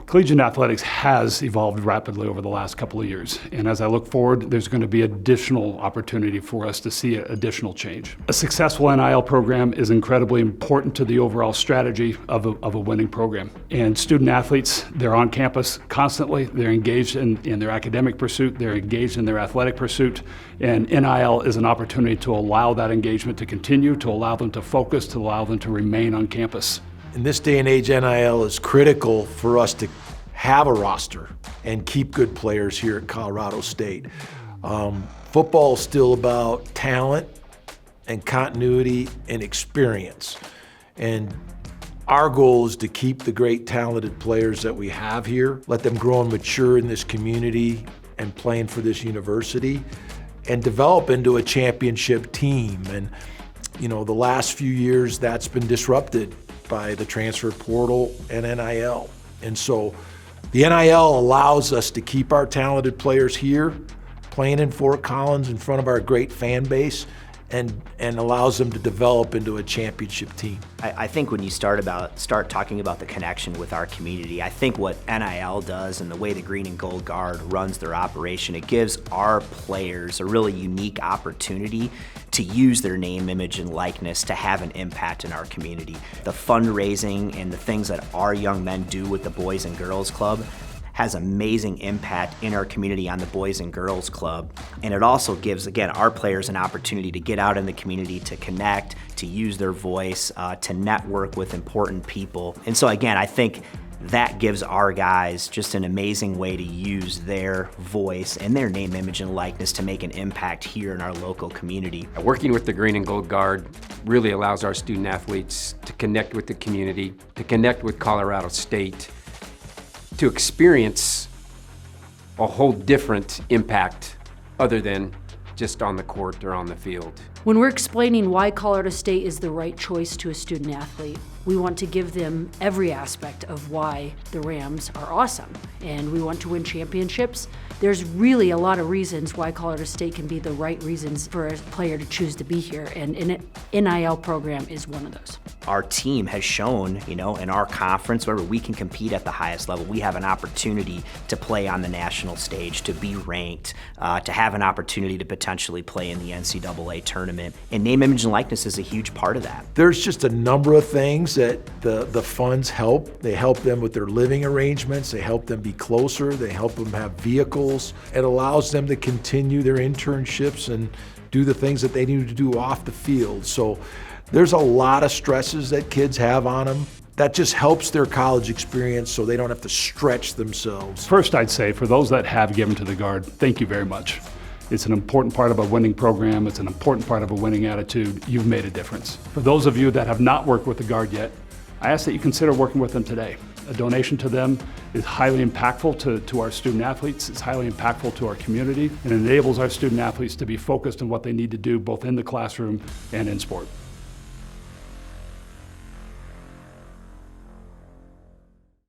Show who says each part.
Speaker 1: Collegiate athletics has evolved rapidly over the last couple of years, and as I look forward, there's going to be additional opportunity for us to see additional change. A successful NIL program is incredibly important to the overall strategy of a winning program. And student athletes, they're on campus constantly, they're engaged in their academic pursuit, they're engaged in their athletic pursuit, and NIL is an opportunity to allow that engagement to continue, to allow them to focus, to allow them to remain on campus.
Speaker 2: In this day and age, NIL is critical for us to have a roster and keep good players here at Colorado State. Football is still about talent and continuity and experience. And our goal is to keep the great talented players that we have here, let them grow and mature in this community and playing for this university, and develop into a championship team. And you know, the last few years that's been disrupted by the transfer portal and NIL. And so the NIL allows us to keep our talented players here, playing in Fort Collins in front of our great fan base, and allows them to develop into a championship team.
Speaker 3: I think when you start talking about the connection with our community, I think what NIL does and the way the Green and Gold Guard runs their operation, it gives our players a really unique opportunity to use their name, image, and likeness to have an impact in our community. The fundraising and the things that our young men do with the Boys and Girls Club has amazing impact in our community on the Boys and Girls Club. And it also gives, again, our players an opportunity to get out in the community, to connect, to use their voice, to network with important people. And so again, I think that gives our guys just an amazing way to use their voice and their name, image, and likeness to make an impact here in our local community.
Speaker 4: Working with the Green and Gold Guard really allows our student athletes to connect with the community, to connect with Colorado State, to experience a whole different impact other than just on the court or on the field.
Speaker 5: When we're explaining why Colorado State is the right choice to a student athlete, we want to give them every aspect of why the Rams are awesome, and we want to win championships. There's really a lot of reasons why Colorado State can be the right reasons for a player to choose to be here, and an NIL program is one of those.
Speaker 3: Our team has shown, you know, in our conference where we can compete at the highest level. We have an opportunity to play on the national stage, to be ranked, to have an opportunity to potentially play in the NCAA tournament. And name, image, and likeness is a huge part of that.
Speaker 2: There's just a number of things that the funds help. They help them with their living arrangements. They help them be closer. They help them have vehicles. It allows them to continue their internships and do the things that they need to do off the field. So there's a lot of stresses that kids have on them. That just helps their college experience so they don't have to stretch themselves.
Speaker 1: First, I'd say for those that have given to the Guard, thank you very much. It's an important part of a winning program. It's an important part of a winning attitude. You've made a difference. For those of you that have not worked with the Guard yet, I ask that you consider working with them today. A donation to them is highly impactful to our student athletes. It's highly impactful to our community, and enables our student athletes to be focused on what they need to do both in the classroom and in sport.